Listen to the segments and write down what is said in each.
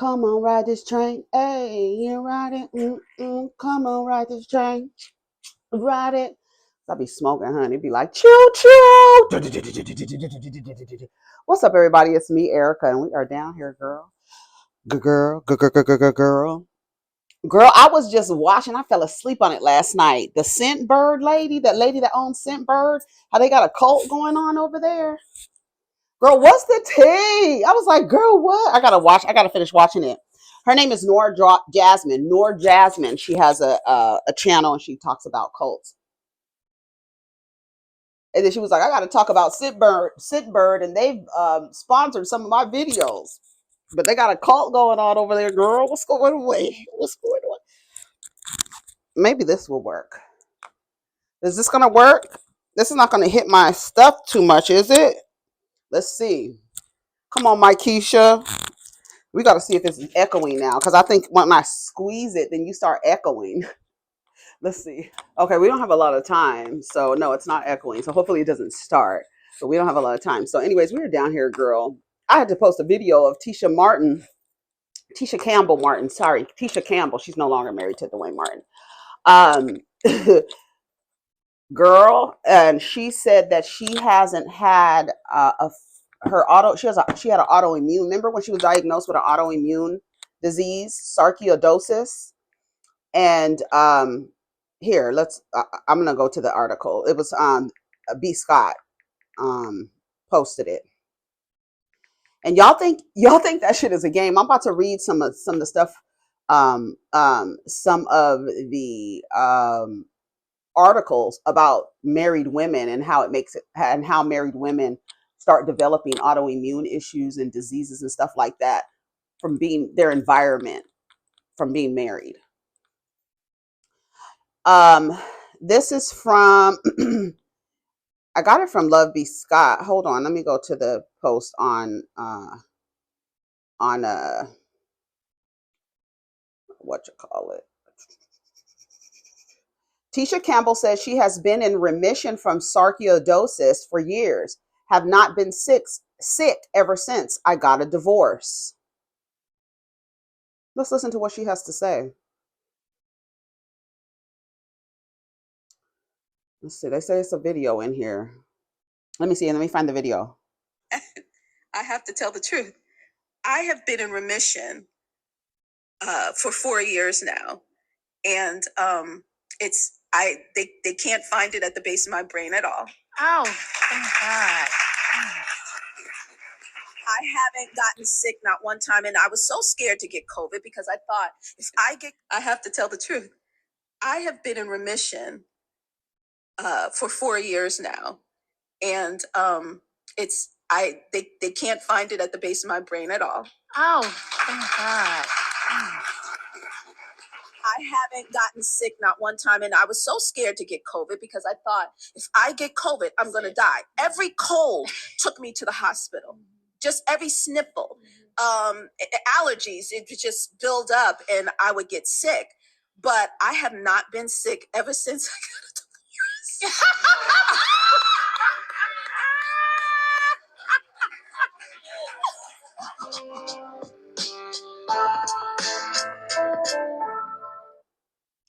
Come on, ride this train. Hey, you ride it. Come on, ride this train. Ride it. I'll be smoking, honey. Be like, choo choo. What's up, everybody? It's me, Erica, and we are down here, girl. Girl. Girl, I was just watching. I fell asleep on it last night. The Scent Bird lady, that lady that owns Scent Bird, how they got a cult going on over there. Girl, what's the tea? I was like, girl, what? I gotta finish watching it. Her name is Jasmine. Nora Jasmine. She has a channel and she talks about cults. And then she was like, I gotta talk about Sitbird, and they've sponsored some of my videos. But they got a cult going on over there, girl. What's going on? What's going on? Maybe this will work. Is this gonna work? This is not gonna hit my stuff too much, is it? Let's see. Come on, Keisha. We got to see if it's echoing now, because I think when I squeeze it, then you start echoing. Let's see. Okay, we don't have a lot of time, so no, it's not echoing. So hopefully it doesn't start, but we don't have a lot of time. So anyways, we were down here, girl. I had to post a video of Tisha Campbell Martin. Sorry, Tisha Campbell. She's no longer married to Dwayne Martin. Girl, and she said that she hasn't had she had an autoimmune. Remember when she was diagnosed with an autoimmune disease, sarcoidosis? And here, I'm gonna go to the article. It was B. Scott posted it. And y'all think that shit is a game. I'm about to read some of the stuff, some of the articles about married women and how how married women start developing autoimmune issues and diseases and stuff like that from their environment, from being married. This is from I got it from Love B. Scott. Hold on, let me go to the post on what you call it. Tisha Campbell says she has been in remission from sarcoidosis for years, have not been sick ever since I got a divorce. Let's listen to what she has to say. Let's see. They say it's a video in here. Let me see. And let me find the video. I have to tell the truth. I have been in remission for 4 years now, and they can't find it at the base of my brain at all. Oh, thank God. I haven't gotten sick not one time, and I was so scared to get COVID because I thought I have to tell the truth. I have been in remission for 4 years now, and they can't find it at the base of my brain at all. Oh, thank God. I haven't gotten sick not one time, and I was so scared to get COVID because I thought if I get COVID, I'm going to die. Every cold took me to the hospital. Just every sniffle, allergies, it would just build up and I would get sick. But I have not been sick ever since I got a divorce.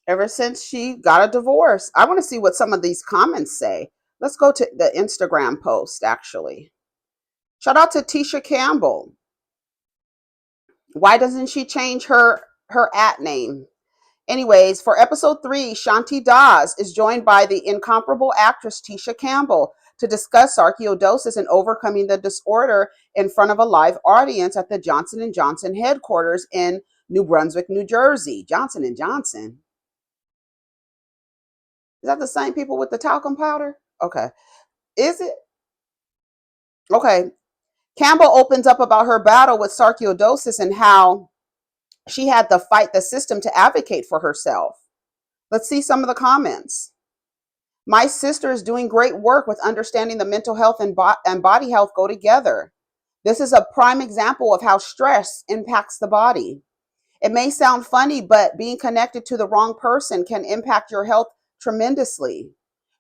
Ever since she got a divorce. I want to see what some of these comments say. Let's go to the Instagram post, actually. Shout out to Tisha Campbell. Why doesn't she change her name? Anyways, for episode 3, Shanti Das is joined by the incomparable actress Tisha Campbell to discuss sarcoidosis and overcoming the disorder in front of a live audience at the Johnson & Johnson headquarters in New Brunswick, New Jersey. Johnson & Johnson. Is that the same people with the talcum powder? Okay. Is it? Okay. Campbell opens up about her battle with sarcoidosis and how she had to fight the system to advocate for herself. Let's see some of the comments. My sister is doing great work with understanding the mental health and body health go together. This is a prime example of how stress impacts the body. It may sound funny, but being connected to the wrong person can impact your health tremendously.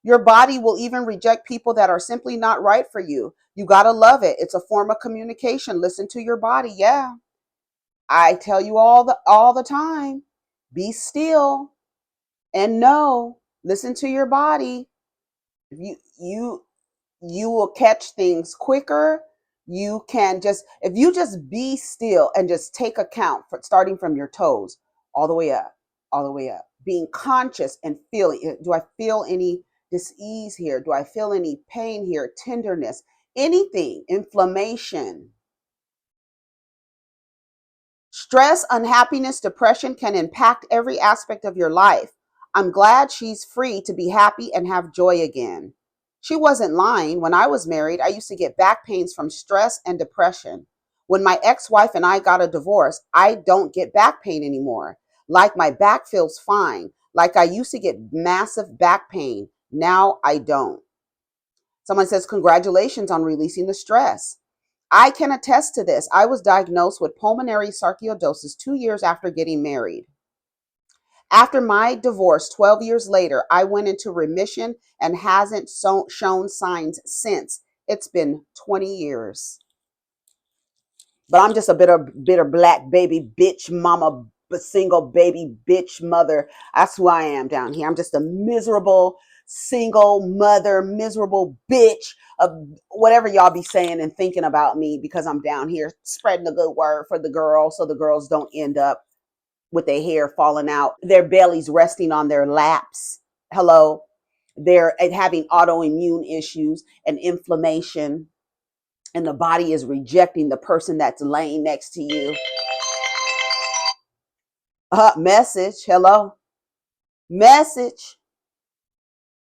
Your body will even reject people that are simply not right for you. You got to love it. It's a form of communication. Listen to your body. Yeah. I tell you all the time, be still and know, listen to your body. You you will catch things quicker. You can just, if you just be still and just take account for starting from your toes all the way up, all the way up, being conscious and feeling, do I feel any dis-ease here? Do I feel any pain here? Tenderness, anything, inflammation. Stress, unhappiness, depression can impact every aspect of your life. I'm glad she's free to be happy and have joy again. She wasn't lying. When I was married, I used to get back pains from stress and depression. When my ex-wife and I got a divorce, I don't get back pain anymore. Like my back feels fine. Like I used to get massive back pain. Now I don't. Someone says, congratulations on releasing the stress. I can attest to this. I was diagnosed with pulmonary sarcoidosis 2 years after getting married. After my divorce, 12 years later, I went into remission and hasn't shown signs since. It's been 20 years. But I'm just a bitter black baby bitch mama, single baby bitch mother. That's who I am down here. I'm just a miserable single mother, miserable bitch of whatever y'all be saying and thinking about me, because I'm down here spreading the good word for the girls so the girls don't end up with their hair falling out, their bellies resting on their laps. Hello. They're having autoimmune issues and inflammation, and the body is rejecting the person that's laying next to you. Message. Hello. Message.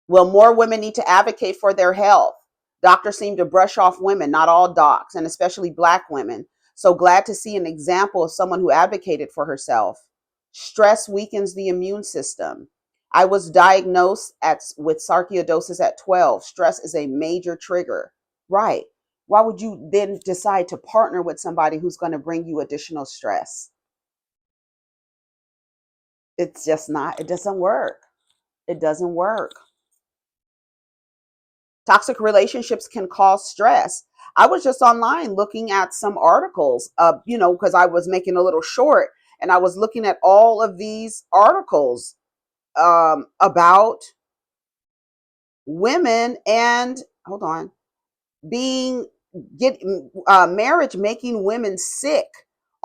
Well, more women need to advocate for their health. Doctors seem to brush off women, not all docs, and especially Black women. So glad to see an example of someone who advocated for herself. Stress weakens the immune system. I was diagnosed with sarcoidosis at 12. Stress is a major trigger. Right. Why would you then decide to partner with somebody who's going to bring you additional stress? It's just not, it doesn't work. It doesn't work. Toxic relationships can cause stress. I was just online looking at some articles, because I was making a little short, and I was looking at all of these articles about women and, hold on, marriage making women sick.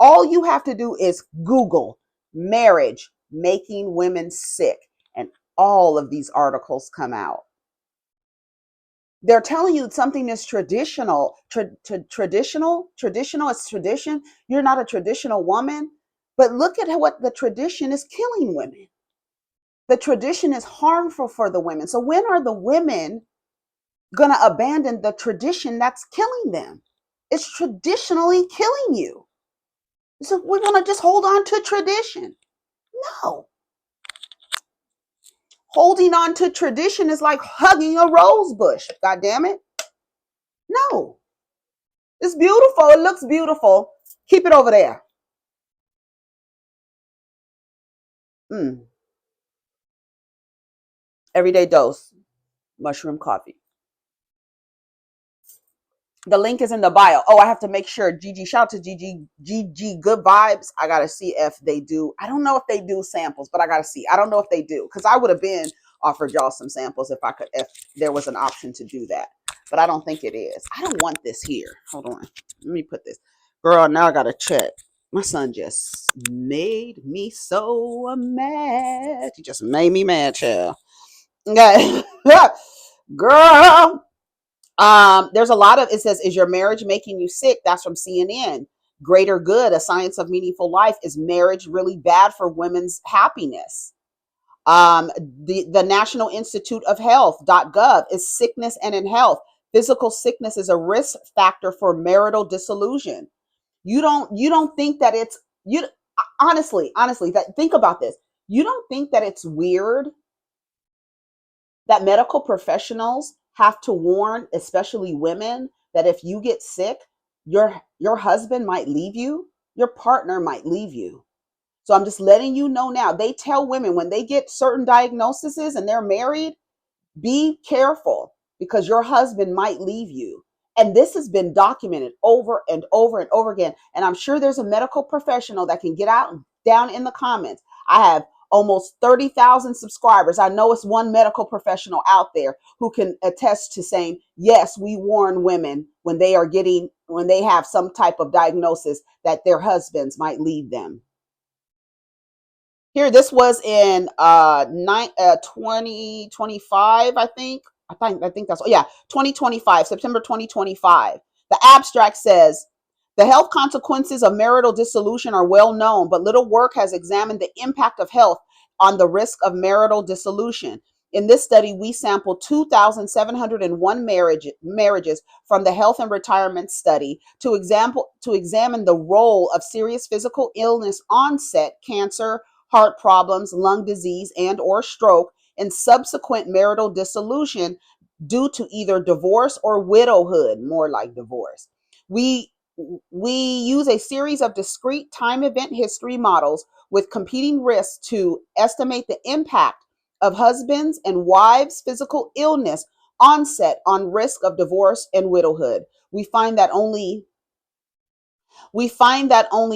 All you have to do is Google marriage making women sick, and all of these articles come out. They're telling you something is traditional. Traditional is tradition. You're not a traditional woman, but look at what the tradition is killing women. The tradition is harmful for the women. So when are the women going to abandon the tradition that's killing them? It's traditionally killing you. So we're going to just hold on to tradition. No. Holding on to tradition is like hugging a rose bush. God damn it. No. It's beautiful. It looks beautiful. Keep it over there. Everyday dose. Mushroom coffee. The link is in the bio. Oh, I have to make sure. Gigi, shout out to Gigi, good vibes. I got to see if they do. I don't know if they do samples, but I got to see. I don't know if they do, because I would have been offered y'all some samples if there was an option to do that. But I don't think it is. I don't want this here. Hold on. Let me put this. Girl, now I got to check. My son just made me so mad. He just made me mad, child. Okay. Girl. There's a lot of, it says, is your marriage making you sick? That's from CNN. Greater Good, A Science of Meaningful Life. Is marriage really bad for women's happiness? The National Institute of Health.gov is sickness and in health. Physical sickness is a risk factor for marital dissolution. You don't think that it's, honestly, think about this. You don't think that it's weird that medical professionals have to warn, especially women, that if you get sick, your husband might leave you, your partner might leave you. So I'm just letting you know now. They tell women when they get certain diagnoses and they're married, be careful, because your husband might leave you. And this has been documented over and over and over again. And I'm sure there's a medical professional that can get out down in the comments. I have almost 30,000 subscribers. I know it's one medical professional out there who can attest to saying, yes, we warn women when they have some type of diagnosis that their husbands might leave them. Here, this was in 2025, I think. I think that's, yeah, 2025, September 2025. The abstract says, the health consequences of marital dissolution are well known, but little work has examined the impact of health on the risk of marital dissolution. In this study, we sampled 2,701 marriages from the Health and Retirement Study to examine the role of serious physical illness onset, cancer, heart problems, lung disease, and or stroke, and subsequent marital dissolution due to either divorce or widowhood, more like divorce. We use a series of discrete time event history models with competing risks to estimate the impact of husbands and wives' physical illness onset on risk of divorce and widowhood. We find that only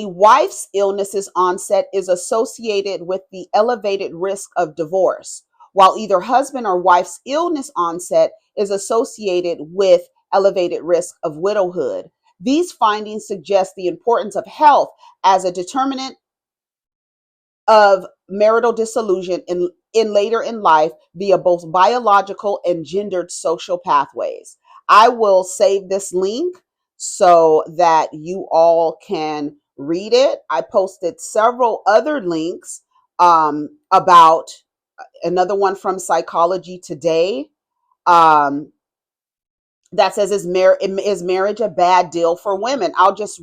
wife's illnesses onset is associated with the elevated risk of divorce, while either husband or wife's illness onset is associated with elevated risk of widowhood. These findings suggest the importance of health as a determinant of marital dissolution in later in life via both biological and gendered social pathways. I will save this link so that you all can read it. I posted several other links about another one from Psychology Today that says, is marriage a bad deal for women? I'll just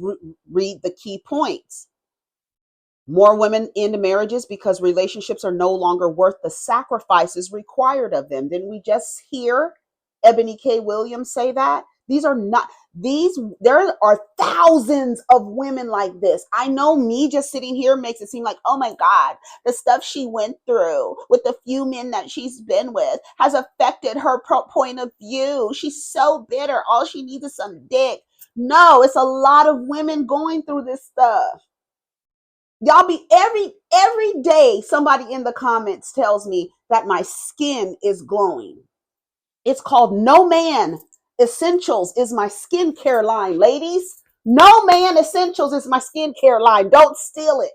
read the key points. More women end marriages because relationships are no longer worth the sacrifices required of them. Didn't we just hear Ebony K. Williams say that? There are thousands of women like this. I know me just sitting here makes it seem like, oh my God, the stuff she went through with the few men that she's been with has affected her point of view. She's so bitter. All she needs is some dick. No, it's a lot of women going through this stuff. Y'all be every day somebody in the comments tells me that my skin is glowing. It's called No Man Essentials is my skincare line, ladies. No Man Essentials is my skincare line. Don't steal it.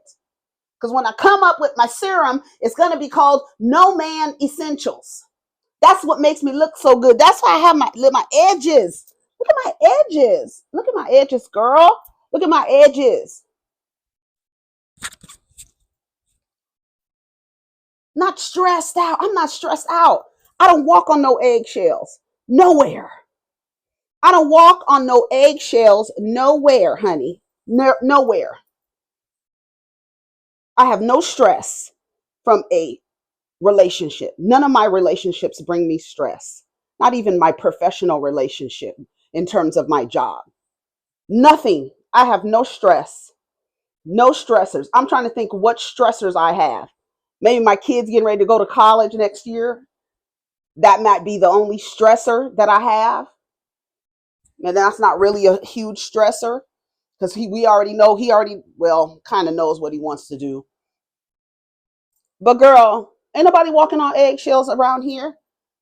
Because when I come up with my serum, it's going to be called No Man Essentials. That's what makes me look so good. That's why I have my edges. Look at my edges. Look at my edges, girl. Look at my edges. Not stressed out. I'm not stressed out. I don't walk on no eggshells. Nowhere. I don't walk on no eggshells nowhere, honey. Nowhere. I have no stress from a relationship. None of my relationships bring me stress. Not even my professional relationship in terms of my job. Nothing. I have no stress. No stressors. I'm trying to think what stressors I have. Maybe my kids getting ready to go to college next year. That might be the only stressor that I have. And that's not really a huge stressor because he already kind of knows what he wants to do. But girl, ain't nobody walking on eggshells around here.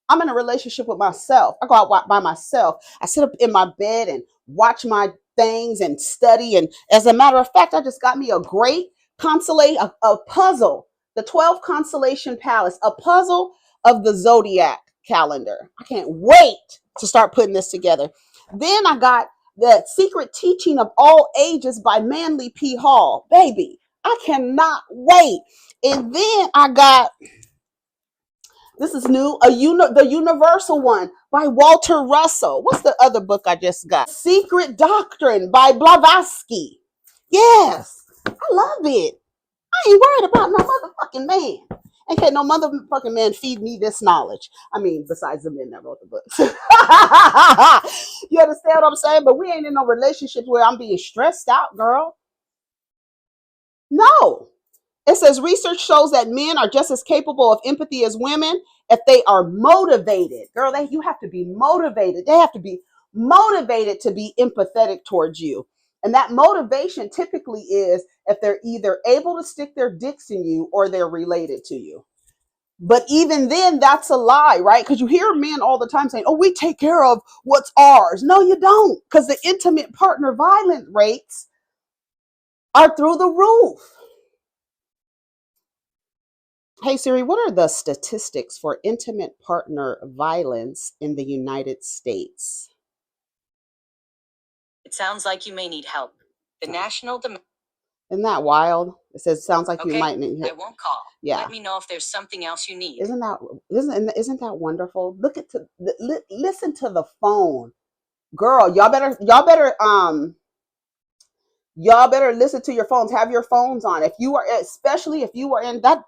I'm in a relationship with myself. I go out by myself. I sit up in my bed and watch my things and study. And as a matter of fact, I just got me a great a puzzle, the 12 Constellation Palace, a puzzle of the Zodiac calendar. I can't wait to start putting this together. Then I got The Secret Teaching of All Ages by Manly P. Hall. Baby, I cannot wait. And then I got, this is new, the Universal one by Walter Russell. What's the other book I just got? Secret Doctrine by Blavatsky. Yes, I love it. I ain't worried about no motherfucking man. And can't no motherfucking man feed me this knowledge. I mean, besides the men that wrote the books. You understand what I'm saying? But we ain't in no relationship where I'm being stressed out, girl. No. It says research shows that men are just as capable of empathy as women if they are motivated. Girl, you have to be motivated. They have to be motivated to be empathetic towards you. And that motivation typically is if they're either able to stick their dicks in you or they're related to you. But even then, that's a lie, right? Because you hear men all the time saying, oh, we take care of what's ours. No, you don't, because the intimate partner violence rates are through the roof. Hey Siri, what are the statistics for intimate partner violence in the United States? It sounds like you may need help. The national Isn't that wild? It says sounds like you Okay, might need. I won't call. Yeah. Let me know if there's something else you need. Isn't that wonderful? Listen to the phone, girl. Y'all better listen to your phones. Have your phones on. If you are, especially if you are in that,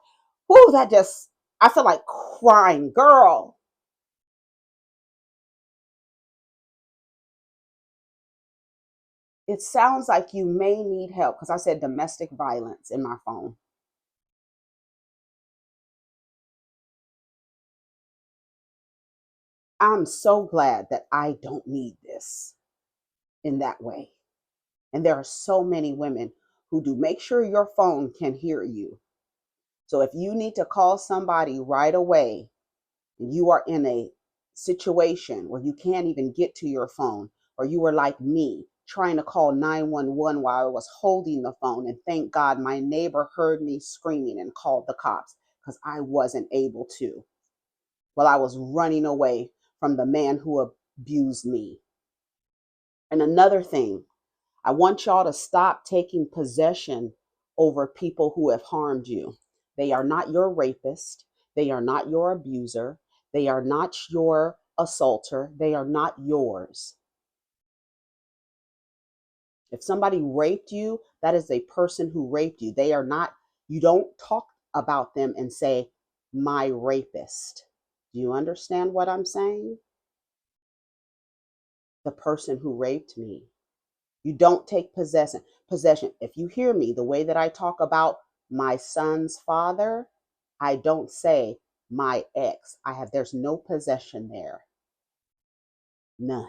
whoo, that just, I feel like crying, girl. It sounds like you may need help because I said domestic violence in my phone. I'm so glad that I don't need this in that way. And there are so many women who do. Make sure your phone can hear you. So if you need to call somebody right away, and you are in a situation where you can't even get to your phone, or you were like me trying to call 911 while I was holding the phone, and thank God my neighbor heard me screaming and called the cops because I wasn't able to, while I was running away from the man who abused me. And another thing, I want y'all to stop taking possession over people who have harmed you. They are not your rapist. They are not your abuser. They are not your assaulter. They are not yours. If somebody raped you, that is a person who raped you. They are not, you don't talk about them and say, my rapist. Do you understand what I'm saying? The person who raped me. You don't take possession. If you hear me, the way that I talk about my son's father, I don't say my ex. There's no possession there. None.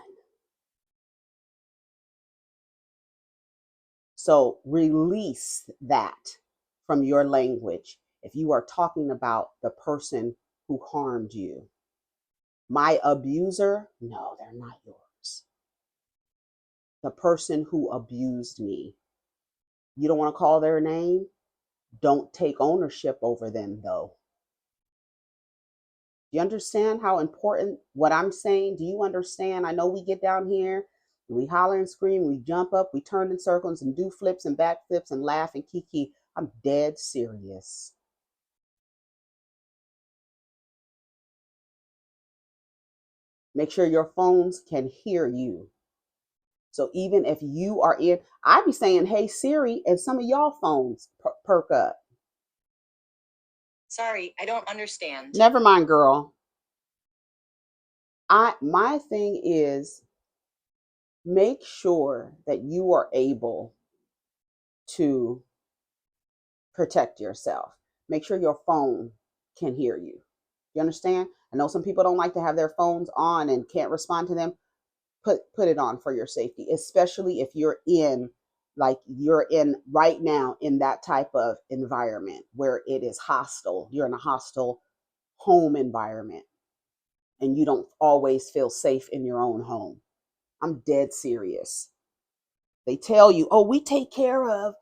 So release that from your language if you are talking about the person who harmed you. My abuser, no, they're not yours. The person who abused me. You don't want to call their name? Don't take ownership over them, though. Do you understand how important what I'm saying? Do you understand? I know we get down here, we holler and scream, we jump up, we turn in circles and do flips and back flips and laugh and kiki. I'm dead serious. Make sure your phones can hear you. So even if you are in, I be saying, hey Siri, and some of y'all phones perk up. Sorry, I don't understand. Never mind, girl. My thing is, make sure that you are able to protect yourself. Make sure your phone can hear you. You understand? I know some people don't like to have their phones on and can't respond to them. Put it on for your safety, especially if you're in right now in that type of environment where it is hostile. You're in a hostile home environment and you don't always feel safe in your own home. I'm dead serious. They tell you, oh, we take care of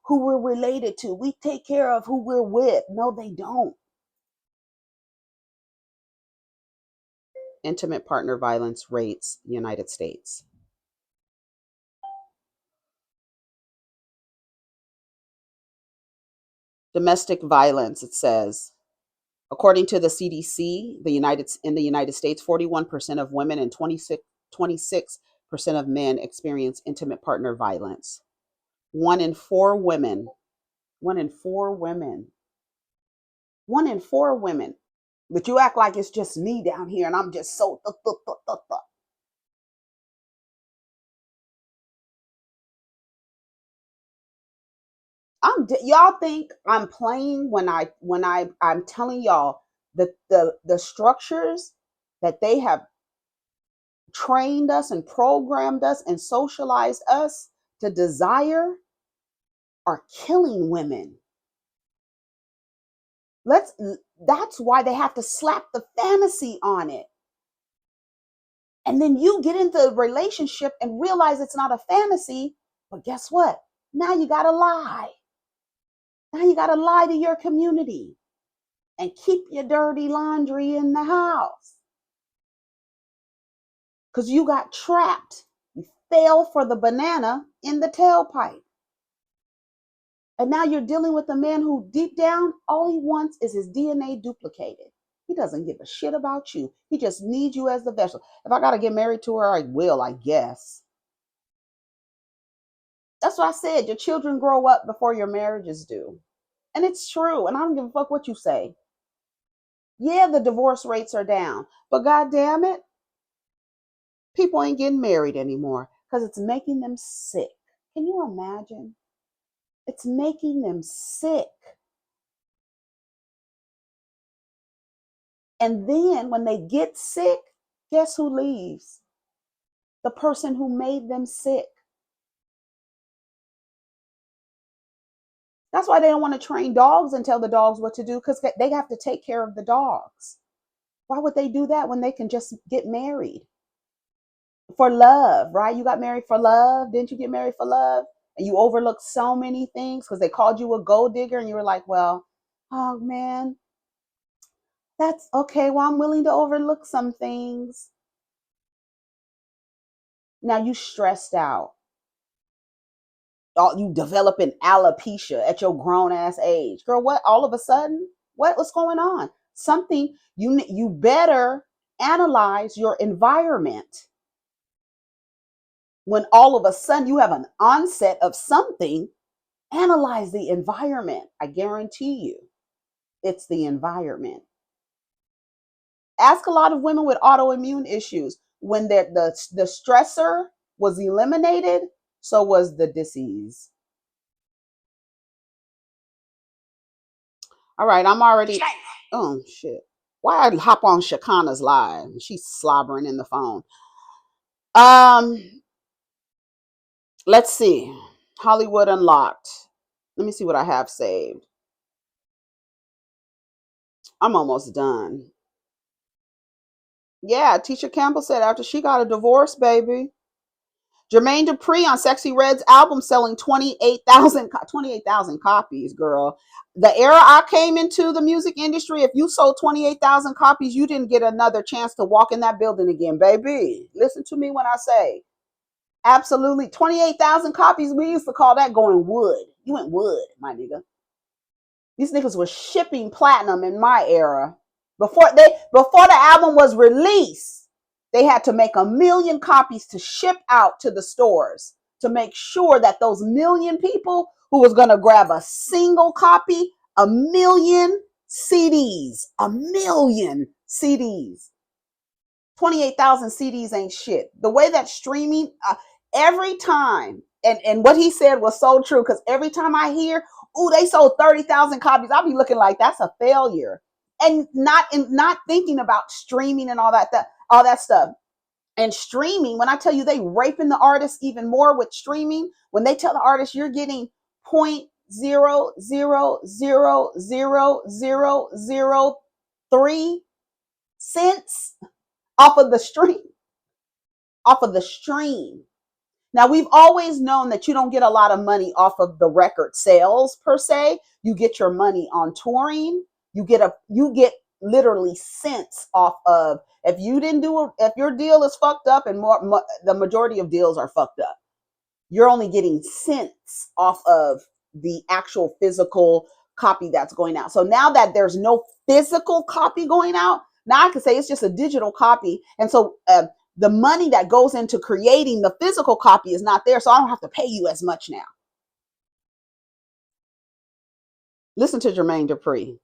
who we're related to. We take care of who we're with. No, they don't. Intimate partner violence rates, United States. Domestic violence, it says, according to the CDC, in the United States, 41% of women and 26% of men experience intimate partner violence. One in four women, one in four women, one in four women. But you act like it's just me down here and I'm just so y'all think I'm playing when I'm telling y'all that the structures that they have trained us and programmed us and socialized us to desire are killing women. That's why they have to slap the fantasy on it. And then you get into a relationship and realize it's not a fantasy, but guess what? Now you got to lie. Now you got to lie to your community and keep your dirty laundry in the house. Because you got trapped. You fell for the banana in the tailpipe. And now you're dealing with a man who deep down, all he wants is his DNA duplicated. He doesn't give a shit about you. He just needs you as the vessel. If I got to get married to her, I will, I guess. That's what I said. Your children grow up before your marriages do. And it's true. And I don't give a fuck what you say. Yeah, the divorce rates are down. But God damn it, people ain't getting married anymore because it's making them sick. Can you imagine? It's making them sick. And then when they get sick, guess who leaves? The person who made them sick. That's why they don't want to train dogs and tell the dogs what to do, because they have to take care of the dogs. Why would they do that when they can just get married? For love, right? You got married for love. Didn't you get married for love? And you overlooked so many things because they called you a gold digger and you were like, well, oh man, that's okay. Well, I'm willing to overlook some things. Now you stressed out. You developing alopecia at your grown ass age. Girl, what? All of a sudden? What's going on? Something you better analyze your environment. When all of a sudden you have an onset of something, analyze the environment. I guarantee you it's the environment. Ask a lot of women with autoimmune issues. When the stressor was eliminated, so was the disease. All right, I'm already. Oh shit! Why I hop on Shakana's live? She's slobbering in the phone. Let's see. Hollywood Unlocked. Let me see what I have saved. I'm almost done. Yeah, Tisha Campbell said after she got a divorce, baby. JermaineDupri on Sexy Red's album selling 28,000 copies, girl. The era I came into the music industry, if you sold 28,000 copies, you didn't get another chance to walk in that building again, baby. Listen to me when I say, absolutely. 28,000 copies, we used to call that going wood. You went wood, my nigga. These niggas were shipping platinum in my era. Before the album was released, they had to make 1 million copies to ship out to the stores to make sure that those million people who was going to grab a single copy, 1 million CDs, 1 million CDs. 28,000 CDs ain't shit. The way that streaming, every time, and what he said was so true, because every time I hear, oh, they sold 30,000 copies, I'll be looking like that's a failure. And not thinking about streaming and all that stuff. And streaming, when I tell you they raping the artist even more with streaming, when they tell the artist you're getting 0.0000003 cents off of the stream. Now, we've always known that you don't get a lot of money off of the record sales per se. You get your money on touring. You get literally cents off of, if your deal is fucked up, and the majority of deals are fucked up, you're only getting cents off of the actual physical copy that's going out. So now that there's no physical copy going out, now I can say it's just a digital copy. And so the money that goes into creating the physical copy is not there. So I don't have to pay you as much now. Listen to JermaineDupri.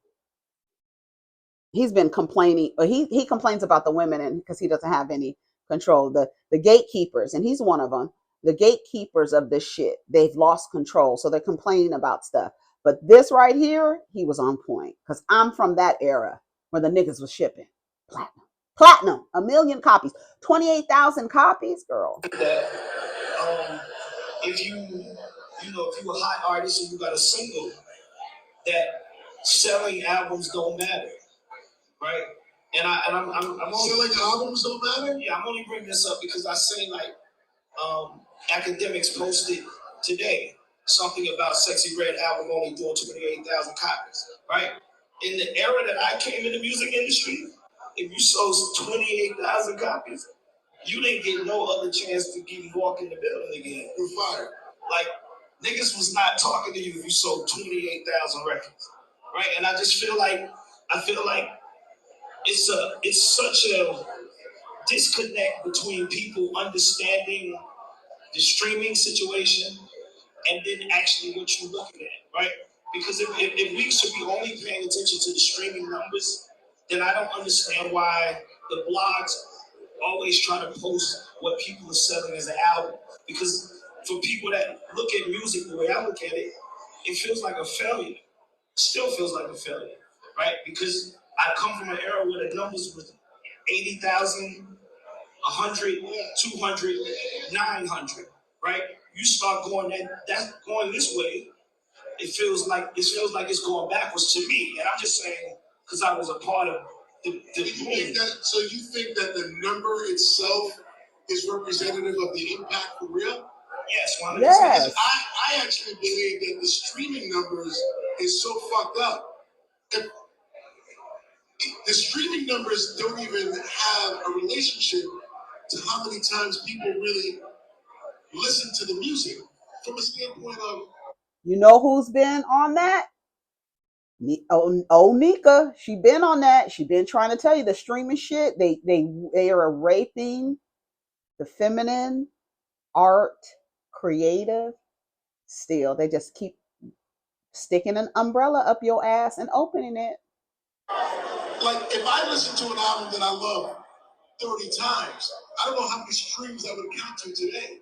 He's been complaining. He complains about the women, and because he doesn't have any control. The gatekeepers, and he's one of them. The gatekeepers of this shit, they've lost control. So they're complaining about stuff. But this right here, he was on point. Because I'm from that era where the niggas was shipping platinum. Platinum, 1 million copies, 28,000 copies, girl. That if you if you're a hot artist and you got a single, that selling albums don't matter, right? I'm only selling albums don't matter. Yeah, I'm only bringing this up because I say like academics posted today something about Sexy Red album only doing 28,000 copies, right? In the era that I came in the music industry, if you sold 28,000 copies, you didn't get no other chance to even walk in the building again. You're fired. Like, niggas was not talking to you if you sold 28,000 records, right? And I just feel like, it's such a disconnect between people understanding the streaming situation and then actually what you're looking at, right? Because if we should be only paying attention to the streaming numbers, then I don't understand why the blogs always try to post what people are selling as an album. Because for people that look at music the way I look at it, it feels like a failure. It still feels like a failure, right? Because I come from an era where the numbers were 80,000, 100, 200, 900, right? You start going that's going this way, it feels like it's going backwards to me. And I'm just saying, because I was a part of the so you think that the number itself is representative of the impact for real? Yes, 100%. Yes. I actually believe that the streaming numbers is so fucked up. If the streaming numbers don't even have a relationship to how many times people really listen to the music from a standpoint of. You know who's been on that? Nika. She been on that. She been trying to tell you the streaming shit. They are raping the feminine art, creative. Still, they just keep sticking an umbrella up your ass and opening it. Like, if I listen to an album that I love 30 times, I don't know how many streams I would count to today.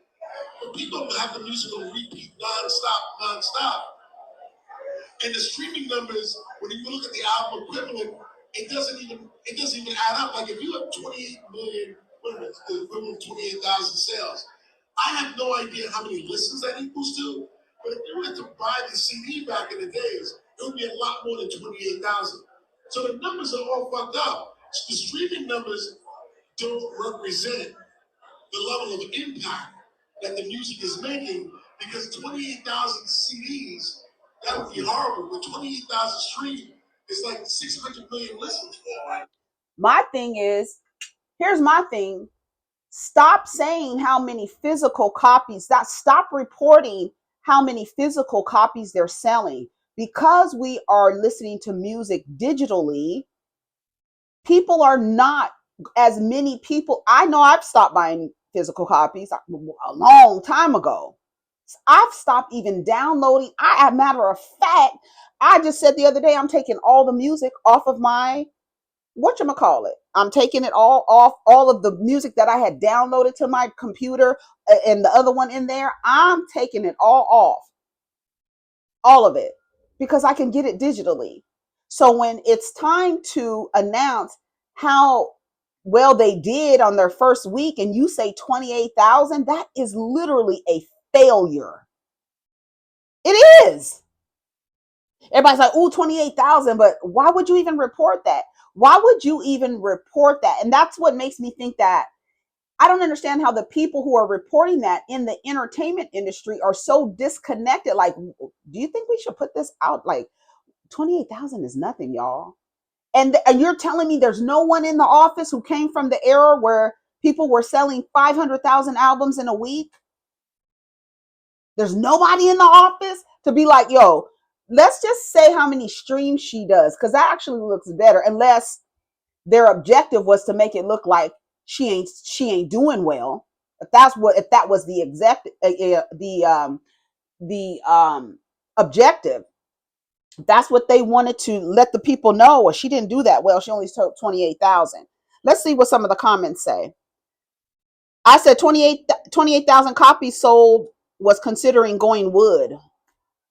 But people have the music on repeat non-stop. And the streaming numbers, when you look at the album equivalent, it doesn't even add up. Like, if you have 28 million, the equivalent of 28,000 sales, I have no idea how many listens that equals to. But if you were to buy the CD back in the days, it would be a lot more than 28,000. So the numbers are all fucked up. The streaming numbers don't represent the level of impact that the music is making, because 28,000 CDs, that would be horrible. But 28,000 streams is like 600 million listens for it. My thing is, here's my thing. Stop saying how many physical copies, stop reporting how many physical copies they're selling. Because we are listening to music digitally, people are not as many people. I know I've stopped buying physical copies a long time ago. I've stopped even downloading. As a matter of fact, I just said the other day, I'm taking all the music off of my, whatchamacallit. I'm taking it all off, all of the music that I had downloaded to my computer and the other one in there. I'm taking it all off, all of it, because I can get it digitally. So when it's time to announce how well they did on their first week and you say 28,000, that is literally a failure. It is. Everybody's like, ooh, 28,000, but why would you even report that? Why would you even report that? And that's what makes me think that I don't understand how the people who are reporting that in the entertainment industry are so disconnected. Like, do you think we should put this out? Like, 28,000 is nothing, y'all. And you're telling me there's no one in the office who came from the era where people were selling 500,000 albums in a week? There's nobody in the office to be like, yo, let's just say how many streams she does, because that actually looks better, unless their objective was to make it look like she ain't doing well. If that was the objective, that's what they wanted to let the people know. Well, she didn't do that well. She only sold 28,000. Let's see what some of the comments say. I said 28,000 copies sold, was considering going wood.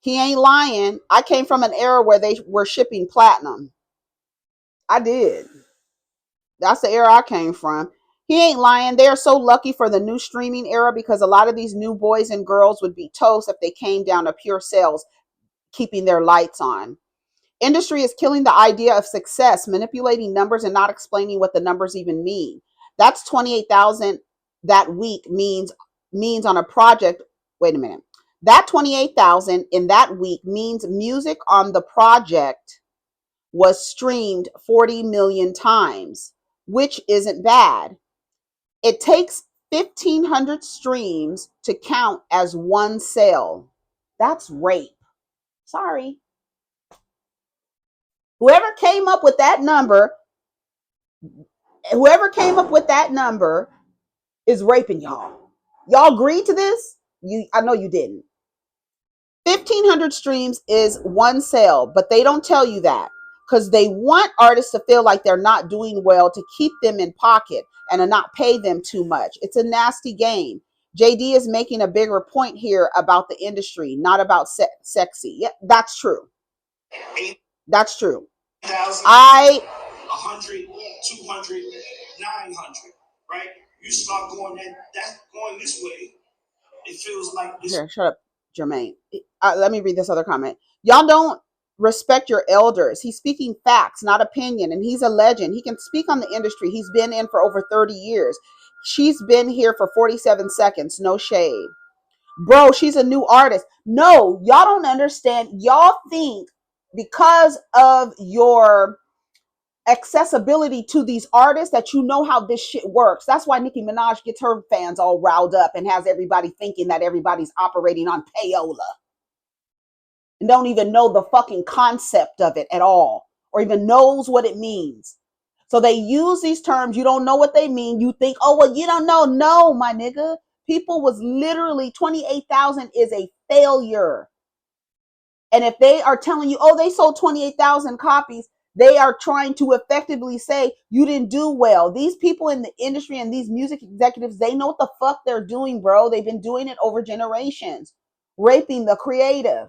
He ain't lying. I came from an era where they were shipping platinum. I did. That's the era I came from. He ain't lying. They are so lucky for the new streaming era because a lot of these new boys and girls would be toast if they came down to pure sales, keeping their lights on. Industry is killing the idea of success, manipulating numbers and not explaining what the numbers even mean. That's 28,000 that week means on a project. Wait a minute. That 28,000 in that week means music on the project was streamed 40 million times, which isn't bad. It takes 1,500 streams to count as one sale. That's rape. Sorry. Whoever came up with that number is raping y'all. Y'all agreed to this? I know you didn't. 1,500 streams is one sale, but they don't tell you that because they want artists to feel like they're not doing well to keep them in pocket and to not pay them too much. It's a nasty game. JD is making a bigger point here about the industry, not about sexy. Yeah, that's true. That's true. 100, 200, 900, right? You start going that's going this way. It feels like this. Here, shut up, Jermaine. Let me read this other comment. Y'all don't respect your elders. He's speaking facts, not opinion, and he's a legend. He can speak on the industry. He's been in for over 30 years. She's been here for 47 seconds. No shade. Bro, she's a new artist. No, y'all don't understand. Y'all think because of your accessibility to these artists that you know how this shit works. That's why Nicki Minaj gets her fans all riled up and has everybody thinking that everybody's operating on payola and don't even know the fucking concept of it at all or even knows what it means. So they use these terms. You don't know what they mean. You think, oh, well, you don't know. No, my nigga. People was literally 28,000 is a failure. And if they are telling you, oh, they sold 28,000 copies, they are trying to effectively say you didn't do well. These people in the industry and these music executives, they know what the fuck they're doing, bro. They've been doing it over generations, raping the creative.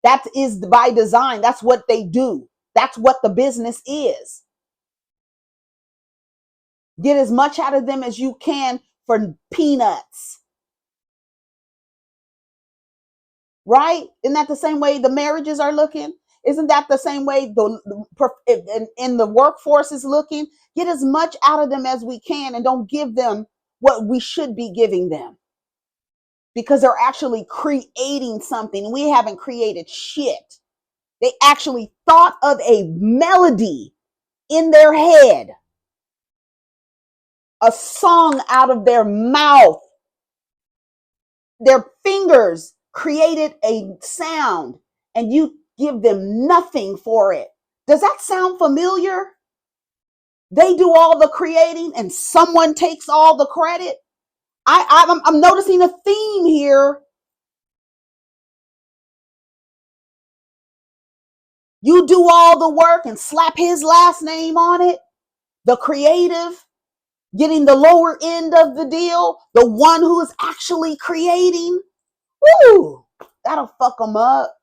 That is by design. That's what they do. That's what the business is. Get as much out of them as you can for peanuts. Right? Isn't that the same way the marriages are looking? Isn't that the same way in the workforce is looking? Get as much out of them as we can and don't give them what we should be giving them because they're actually creating something. We haven't created shit. They actually thought of a melody in their head, a song out of their mouth. Their fingers created a sound and you give them nothing for it. Does that sound familiar? They do all the creating and someone takes all the credit. I'm noticing a theme here. You do all the work and slap his last name on it. The creative getting the lower end of the deal. The one who is actually creating. Woo! That'll fuck them up.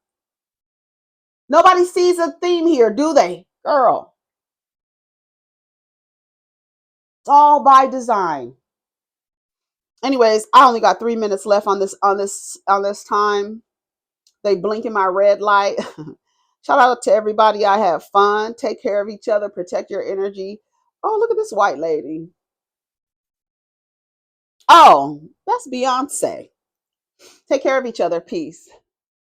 Nobody sees a theme here, do they? Girl. It's all by design. Anyways, I only got 3 minutes left on this time. They blinking my red light. Shout out to everybody. I have fun. Take care of each other. Protect your energy. Oh, look at this white lady. Oh, that's Beyonce. Take care of each other. Peace.